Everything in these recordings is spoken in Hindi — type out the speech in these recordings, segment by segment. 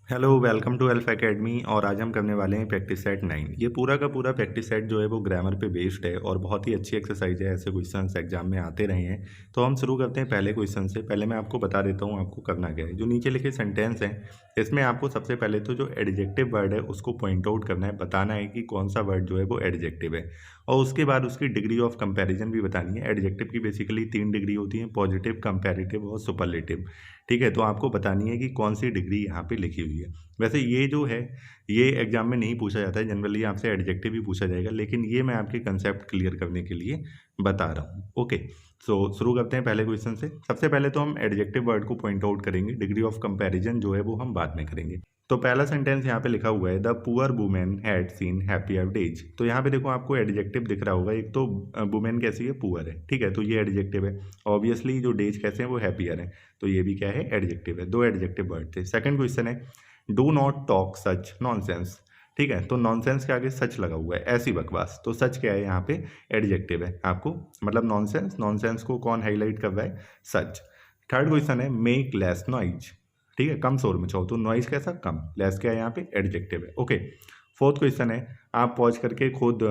Hello welcome to Alpha Academy. और आज हम करने वाले हैं प्रैक्टिस सेट 9। ये पूरा का पूरा प्रैक्टिस सेट जो है वो ग्रामर पे बेस्ड है और बहुत ही अच्छी एक्सरसाइज है। ऐसे क्वेश्चंस एग्जाम में आते रहे हैं। तो हम शुरू करते हैं पहले क्वेश्चन से। पहले मैं आपको बता देता हूँ आपको करना क्या है। जो नीचे लिखे सेंटेंस हैं इसमें आपको सबसे पहले तो जो एडजेक्टिव वर्ड है उसको पॉइंट आउट करना है, बताना है कि कौन सा वर्ड जो है वो एडजेक्टिव है। और उसके बाद उसकी डिग्री ऑफ कंपैरिजन भी बतानी है। एडजेक्टिव की बेसिकली 3 डिग्री होती हैं, पॉजिटिव, कंपैरेटिव और सुपरलेटिव। ठीक है, तो आपको बतानी है कि कौन सी डिग्री यहाँ पे लिखी हुई है। वैसे ये जो है ये एग्जाम में नहीं पूछा जाता है, जनरली आपसे एडजेक्टिव ही पूछा जाएगा, लेकिन ये मैं आपके कंसेप्ट क्लियर करने के लिए बता रहा हूँ। ओके, सो शुरू करते हैं पहले क्वेश्चन से। सबसे पहले तो हम एडजेक्टिव वर्ड को पॉइंट आउट करेंगे, डिग्री ऑफ कंपैरिजन जो है वो हम बाद में करेंगे। तो पहला सेंटेंस यहाँ पे लिखा हुआ है the poor women had seen happier days. तो यहाँ पे देखो आपको एडजेक्टिव दिख रहा होगा। एक तो वुमेन कैसी है, पुअर है, ठीक है, तो ये एडजेक्टिव है। ऑब्वियसली जो डेज कैसे हैं वो हैप्पियर है, तो ये भी क्या है, एडजेक्टिव है। दो एडजेक्टिव वर्ड थे। सेकंड क्वेश्चन है do not talk such nonsense. ठीक है, तो नॉनसेंस के आगे सच लगा हुआ है, ऐसी बकवास। तो सच क्या है यहाँ पे, एडजेक्टिव है। आपको मतलब नॉनसेंस, नॉनसेंस को कौन हाईलाइट कर रहा है, सच। थर्ड क्वेश्चन है मेक लेस नॉइज। ठीक है, कम शोर मचाओ, तो नॉइज कैसा, कम। लेस क्या है यहाँ पे, एडजेक्टिव है। ओके, फोर्थ क्वेश्चन है, आप पॉज करके खुद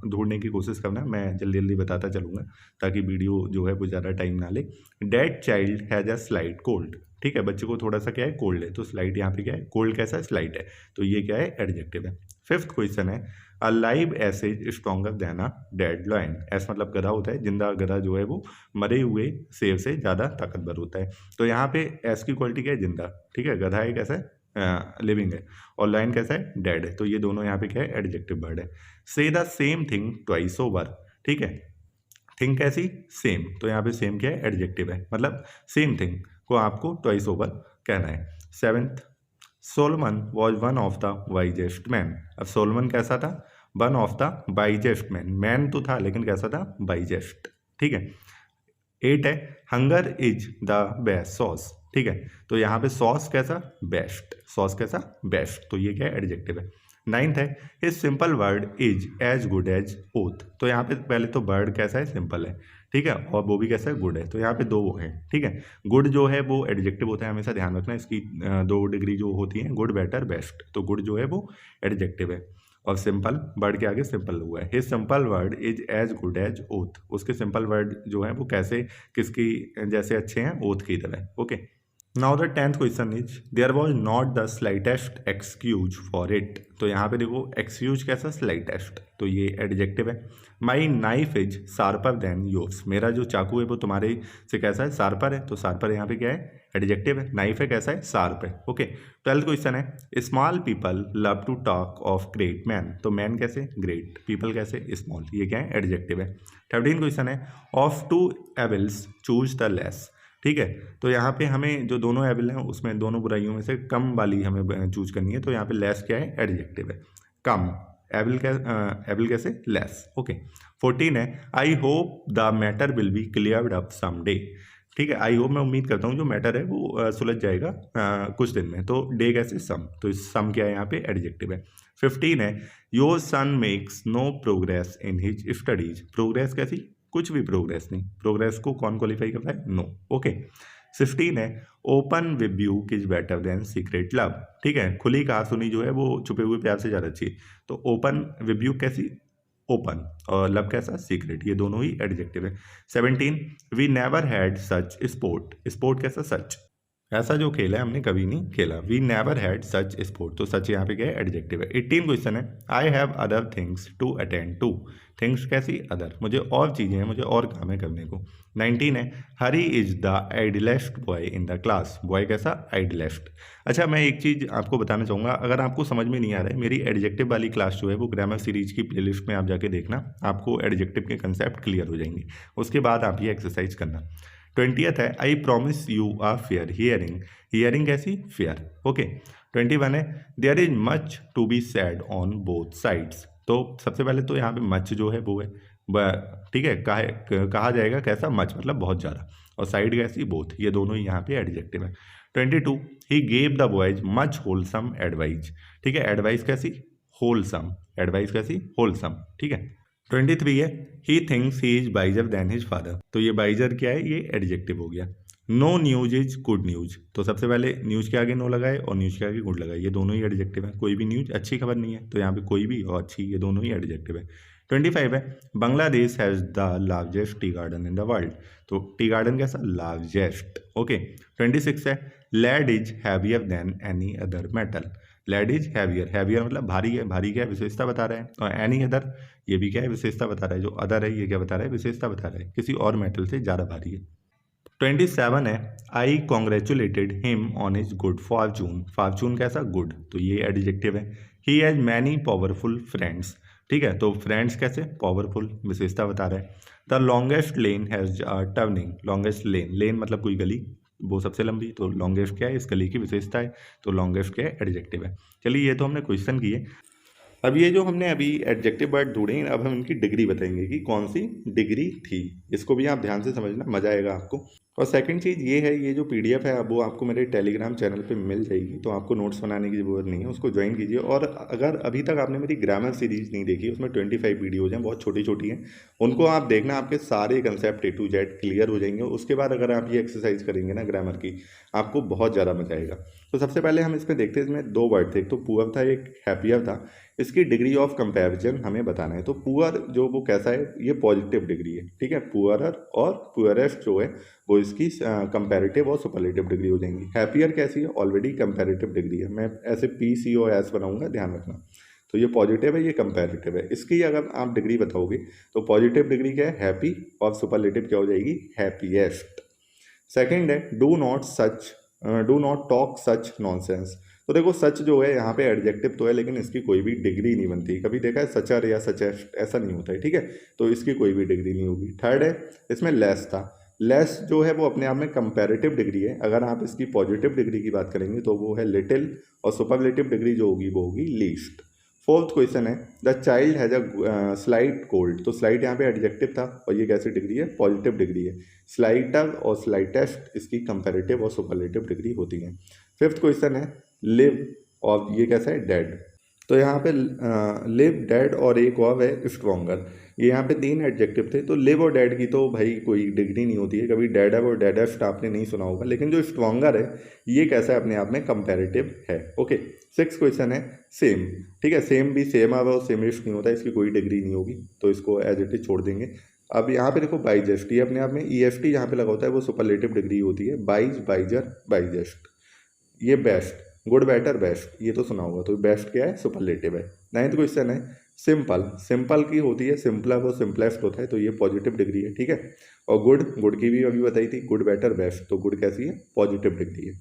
ढूंढने की कोशिश करना, मैं जल्दी जल्दी बताता चलूँगा ताकि वीडियो जो है वो ज़्यादा टाइम ना ले। Dead child has a slight cold. ठीक है, बच्चे को थोड़ा सा क्या है, कोल्ड है, तो स्लाइट यहाँ पे क्या है, कोल्ड कैसा है, स्लाइट है, तो ये क्या है, एडजेक्टिव है। फिफ्थ क्वेश्चन है a live S is stronger than a dead lion. S मतलब गधा होता है, जिंदा गधा जो है वो मरे हुए शेर से ज़्यादा ताकतवर होता है। तो यहाँ पे एस की क्वालिटी क्या है, जिंदा। ठीक है, गधा एक कैसा है, लिविंग है, और लायन कैसा है, डेड है, तो ये दोनों यहाँ पे क्या है, एडजेक्टिव वर्ड है। से the same thing twice over. ठीक है, थिंग कैसी, सेम, तो यहाँ पे सेम क्या है, एडजेक्टिव है, मतलब सेम थिंग को आपको ट्वाइस ओवर कहना है। Seventh, Solomon was one of the wisest man. अब सोलमन कैसा था, one of the wisest man, man तो था लेकिन कैसा था, वाइजेस्ट। ठीक है, एट है hunger is the best sauce. ठीक है, तो यहाँ पे सॉस कैसा, बेस्ट, सॉस कैसा, बेस्ट, तो ये क्या है, एडजेक्टिव है। नाइन्थ है his simple word is as good as oath. तो यहाँ पे पहले तो वर्ड कैसा है, सिंपल है, ठीक है, और वो भी कैसा है, गुड है, तो यहाँ पे दो वो है। ठीक है, गुड जो है वो एडजेक्टिव होता है, हमेशा ध्यान रखना इसकी दो डिग्री जो होती है, गुड, बेटर, बेस्ट, तो गुड जो है वो एडजेक्टिव है। और सिंपल वर्ड के आगे सिंपल हुआ है, his simple word is as good as oath. उसके सिंपल वर्ड जो है वो कैसे, किसकी जैसे अच्छे हैं, ओथ की तरह। Okay, now the tenth question is there was not the slightest excuse for it. तो यहाँ पे देखो एक्सक्यूज कैसा, स्लाइटेस्ट, तो ये एडजेक्टिव है। My knife is sharper than yours. मेरा जो चाकू है वो तुम्हारे से कैसा है, शार्पर है, तो शार्पर यहाँ पे क्या है, एडजेक्टिव है। नाइफ है कैसा है, शार्प है। ओके, ट्वेल्थ क्वेश्चन है small people love to talk of great man. तो मैन कैसे, ग्रेट, पीपल कैसे, स्मॉल, ये क्या है, एडजेक्टिव है। 13 क्वेश्चन है of two evils choose the less. ठीक है, तो यहाँ पे हमें जो दोनों एविल हैं उसमें दोनों बुराइयों में से कम वाली हमें चूज करनी है, तो यहाँ पे लेस क्या है, एडजेक्टिव है, कम। एविल कैसे, लेस। ओके, 14 है I hope the matter will be cleared up some day. ठीक है, आई होप मैं उम्मीद करता हूँ जो मैटर है वो सुलझ जाएगा कुछ दिन में, तो डे कैसे, सम, तो सम क्या है यहाँ पे, एडजेक्टिव है। 15 है your son makes no progress in his studies. Progress कैसी, कुछ भी प्रोग्रेस नहीं, प्रोग्रेस को कौन क्वालिफाई करता है, नो। ओके, 16 है open rebuke is better than secret love. ठीक है, खुली कहा सुनी जो है वो छुपे हुए प्यार से ज़्यादा अच्छी है, तो ओपन रिब्यूक कैसी, ओपन, और लव कैसा, सीक्रेट, ये दोनों ही एडजेक्टिव है। 17 we never had such sport. Sport कैसा, सच, ऐसा जो खेला है हमने कभी नहीं खेला। We never had such sport, तो सच यहाँ पे क्या है, एडजेक्टिव है। 18 क्वेश्चन है I have other things to attend to. Things कैसी, अदर, मुझे और चीज़ें हैं, मुझे और काम है करने को। 19 है Hari is the idlest boy in the class. Boy कैसा, आइडलेस्ट। अच्छा, मैं एक चीज़ आपको बताना चाहूँगा, अगर आपको समझ में नहीं आ रहा है, मेरी एडजेक्टिव वाली क्लास जो है वो ग्रामर सीरीज की प्लेलिस्ट में आप जाके देखना, आपको एडजेक्टिव के कंसेप्ट क्लियर हो जाएंगे, उसके बाद आप ये एक्सरसाइज करना। 20th है I promise you a fair hearing. Hearing कैसी, फेयर। ओके, 21 है there is much to be said on both sides. तो सबसे पहले तो यहाँ पे मच जो है वो है, ठीक है, कहा जाएगा कैसा, मच मतलब बहुत ज़्यादा, और साइड कैसी, बोथ, ये दोनों ही यहाँ पे एडजेक्टिव है। 22 he gave the boys much wholesome advise. ठीक है, एडवाइस कैसी, होलसम, एडवाइस कैसी, होलसम। ठीक है, 23 है he thinks he is wiser than his father. तो ये वाइजर क्या है, ये एडजेक्टिव हो गया। No news is good news. तो सबसे पहले न्यूज के आगे नो लगाए और न्यूज के आगे गुड लगाए, ये दोनों ही एडजेक्टिव है। कोई भी न्यूज अच्छी खबर नहीं है, तो यहाँ पे कोई भी और अच्छी, ये दोनों ही एडजेक्टिव है। 25 है, Bangladesh has the largest tea garden in the world. तो टी गार्डन कैसा, लार्जेस्ट। ओके। 26 है, lead is heavier than any other metal. Lead is heavier, heavier मतलब भारी है, भारी क्या है, विशेषता बता रहा है। और एनी अदर, ये भी क्या है, विशेषता बता रहा है। जो अदर है ये क्या बता रहा है, विशेषता बता रहा है, किसी और मेटल से ज़्यादा भारी है। 27 है, I congratulated him on his good fortune. Fortune कैसा, गुड, तो ये एडजेक्टिव है। He has many powerful friends. ठीक है, तो फ्रेंड्स कैसे, पावरफुल, विशेषता बता रहा है। The longest lane has turning. Longest lane, lane मतलब कोई गली, वो सबसे लंबी, तो लॉन्गेस्ट क्या है, इस गली की विशेषता है, तो लॉन्गेस्ट क्या है, एडजेक्टिव है। चलिए, ये तो हमने क्वेश्चन किए। अब ये जो हमने अभी एडजेक्टिव वर्ड ढूंढे, अब हम इनकी डिग्री बताएंगे कि कौन सी डिग्री थी। इसको भी आप ध्यान से समझना, मजा आएगा आपको। और सेकंड चीज़ ये है, ये जो पीडीएफ है अब वो आपको मेरे टेलीग्राम चैनल पे मिल जाएगी, तो आपको नोट्स बनाने की ज़रूरत नहीं है, उसको ज्वाइन कीजिए। और अगर अभी तक आपने मेरी ग्रामर सीरीज नहीं देखी, उसमें 25 वीडियोज़ हैं, बहुत छोटी छोटी हैं, उनको आप देखना, आपके सारे concept A to Z clear हो जाएंगे। उसके बाद अगर आप ये एक्सरसाइज करेंगे ना ग्रामर की, आपको बहुत ज़्यादा मजा आएगा। तो सबसे पहले हम इसमें देखते हैं, इसमें दो वर्ड थे, एक तो पुअर था, एक हैप्पियर था। इसकी डिग्री ऑफ कंपैरिजन हमें बताना है। तो पुअर जो वो कैसा है, ये पॉजिटिव डिग्री है। ठीक है, पुअरर और पुअरेस्ट जो है वो इसकी कंपैरेटिव और सुपरलेटिव डिग्री हो जाएंगी। हैप्पियर कैसी है, ऑलरेडी कंपैरेटिव डिग्री है, मैं ऐसे PCOS बनाऊंगा, ध्यान रखना। तो ये पॉजिटिव है, ये कंपैरेटिव है। इसकी अगर आप डिग्री बताओगे तो पॉजिटिव डिग्री क्या है, हैप्पी, और सुपरलेटिव क्या हो जाएगी, हैप्पीएस्ट। सेकेंड है, do not talk such nonsense. तो देखो, सच जो है यहाँ पे एडजेक्टिव तो है, लेकिन इसकी कोई भी डिग्री नहीं बनती। कभी देखा है सचर या सचेस्ट, ऐसा नहीं होता है। ठीक है, तो इसकी कोई भी डिग्री नहीं होगी। थर्ड है, इसमें लेस था। लेस जो है वो अपने आप में कंपैरेटिव डिग्री है। अगर आप इसकी पॉजिटिव डिग्री की बात करेंगे तो वो है लिटिल, और सुपरलेटिव डिग्री जो होगी वो होगी लीस्ट। फोर्थ क्वेश्चन है, the child has a slight cold. तो स्लाइट यहाँ पे एडजेक्टिव था, और ये कैसी डिग्री है, पॉजिटिव डिग्री है। स्लाइटर और स्लाइटेस्ट इसकी कंपैरेटिव और सुपरलेटिव डिग्री होती है। फिफ्थ क्वेश्चन है, लिव, और ये कैसा है, डेड। तो यहाँ पे लिव, डेड और एक और है स्ट्रॉन्गर। ये यहाँ पे तीन एडजेक्टिव थे। तो लिव और डेड की तो भाई कोई डिग्री नहीं होती है, कभी डेड और डेडेस्ट आपने नहीं सुना होगा। लेकिन जो स्ट्रॉन्गर है ये कैसा है, अपने आप में कंपैरेटिव है। ओके। सिक्स क्वेश्चन है, सेम। ठीक है, सेम भी सेम अब सेमिस्ट नहीं होता, इसकी कोई डिग्री नहीं होगी, तो इसको एज इट इज छोड़ देंगे। अब यहाँ पे देखो, बाइजेस्ट, ये अपने आप में EST यहाँ पे लगा होता है, वो सुपरलेटिव डिग्री होती है। बाइज, बाइजर, बाइजेस्ट। ये बेस्ट, गुड, बेटर, बेस्ट, ये तो सुना होगा, तो बेस्ट क्या है, सुपरलेटिव है। नाइन्थ क्वेश्चन है, सिंपल। सिंपल की होती है सिंपलर, वो सिंपलेस्ट होता है, तो ये पॉजिटिव डिग्री है। ठीक है, और गुड, गुड की भी अभी बताई थी, गुड, बेटर, बेस्ट, तो गुड कैसी है, पॉजिटिव डिग्री है।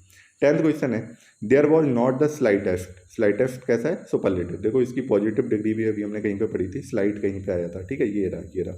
10th क्वेश्चन है, there was not the slightest. Slightest कैसा है, सुपरलेटिव। देखो, इसकी पॉजिटिव डिग्री भी अभी हमने कहीं पे पढ़ी थी, स्लाइट कहीं पे आया था। ठीक है, ये रहा, ये रहा।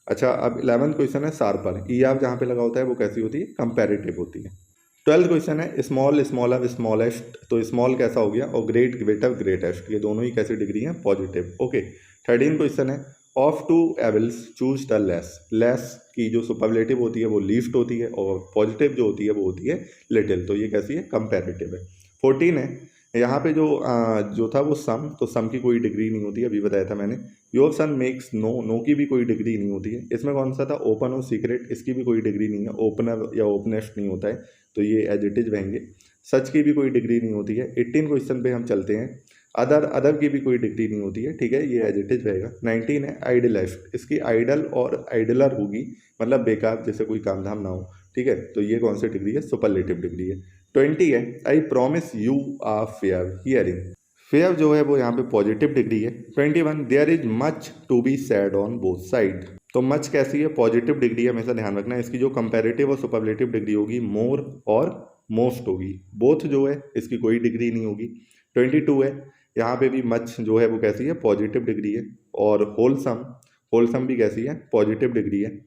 अच्छा, अब 11th क्वेश्चन है, शार्पर। आप जहाँ पे लगा होता है वो कैसी होती है, कंपैरेटिव होती है। 12th क्वेश्चन है, स्मॉल, स्मॉलर, स्मॉलेस्ट। तो स्मॉल कैसा हो गया, और ग्रेट, ग्रेटर, ग्रेटेस्ट, ये दोनों ही कैसी डिग्री हैं, पॉजिटिव। ओके। 13th क्वेश्चन है, of two evils choose the less. Less की जो सुपरलेटिव होती है वो लीस्ट होती है, और पॉजिटिव जो होती है वो होती है लिटिल, तो ये कैसी है, कंपैरेटिव है। 14 है, यहाँ पे जो था वो सम, तो सम की कोई डिग्री नहीं होती है, अभी बताया था मैंने। Your son makes no, no की भी कोई डिग्री नहीं होती है। इसमें कौन सा था, ओपन और सीक्रेट, इसकी भी कोई डिग्री नहीं है, ओपनर या ओपनेस्ट नहीं होता है, तो ये एज इट इज रहेंगे। सच की भी कोई डिग्री नहीं होती है। 18 क्वेश्चन पे हम चलते हैं, अदर, अदर की भी कोई डिग्री नहीं होती है। ठीक है, ये एज इट इज रहेगा। 19 है, आइडलेस्ट। इसकी आइडल और आइडलर होगी, मतलब बेकार, जैसे कोई काम धाम ना हो। ठीक है, तो ये कौन सी डिग्री है, सुपरलेटिव डिग्री है। 20 है, I promise you a fair hearing. Fair जो है वो यहाँ पे पॉजिटिव डिग्री है। 21, there is much to be said on both side. तो मच कैसी है, पॉजिटिव डिग्री है, हमेशा ध्यान रखना है। इसकी जो कंपैरेटिव और सुपरलेटिव डिग्री होगी, मोर और मोस्ट होगी। बोथ जो है इसकी कोई डिग्री नहीं होगी। 22 है, यहाँ पे भी मच जो है वो कैसी है, पॉजिटिव डिग्री है। और होलसम, होलसम भी कैसी है, पॉजिटिव डिग्री है।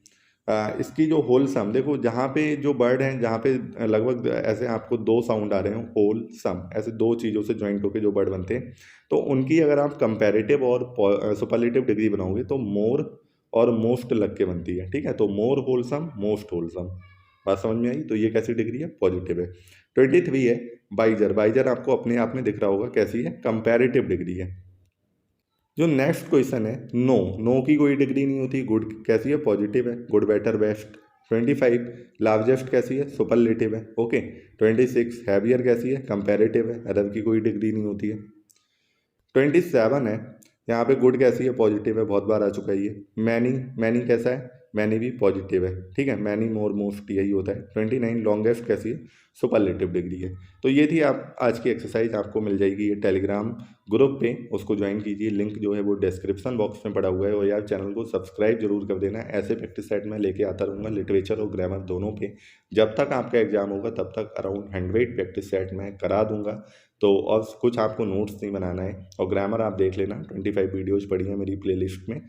इसकी जो होलसम, देखो जहाँ पे जो वर्ड हैं, जहाँ पे लगभग ऐसे आपको दो साउंड आ रहे हैं, होल सम, ऐसे दो चीज़ों से ज्वाइंट होकर जो वर्ड बनते हैं, तो उनकी अगर आप कंपैरेटिव और सुपरलेटिव डिग्री बनाओगे तो मोर और मोस्ट लग के बनती है। ठीक है, तो मोर होलसम, मोस्ट होलसम, बात समझ में आई। तो ये कैसी डिग्री है, पॉजिटिव है। 23 है, बाइजर। बाइजर आपको अपने आप में दिख रहा होगा, कैसी है, कंपैरेटिव डिग्री है। जो नेक्स्ट क्वेश्चन है, नो, नो की कोई डिग्री नहीं होती। गुड कैसी है, पॉजिटिव है, गुड, बेटर, बेस्ट। 25 लार्जेस्ट कैसी है, सुपरलेटिव है। ओके, 26 हैवियर कैसी है, कंपैरेटिव है, अदर की कोई डिग्री नहीं होती है। 27 है, यहाँ पे गुड कैसी है, पॉजिटिव है, बहुत बार आ चुका है ये। मैनी, मैनी कैसा है, मैनी भी पॉजिटिव है, ठीक है, मैनी मोर मोस्ट यही होता है। 29 लॉन्गेस्ट कैसी है, सुपरलेटिव डिग्री है। तो ये थी आप आज की एक्सरसाइज, आपको मिल जाएगी ये टेलीग्राम ग्रुप पे, उसको ज्वाइन कीजिए, लिंक जो है वो डिस्क्रिप्शन बॉक्स में पड़ा हुआ है। और यार चैनल को सब्सक्राइब जरूर कर देना, ऐसे प्रैक्टिस सेट मैं लेके आता रहूँगा लिटरेचर और ग्रामर दोनों पे। जब तक आपका एग्जाम होगा तब तक अराउंड 100 प्रैक्टिस सेट मैं करा दूंगा। तो और कुछ आपको नोट्स नहीं बनाना है, और ग्रामर आप देख लेना, 25 वीडियोज़ पड़ी हैं मेरी प्लेलिस्ट में।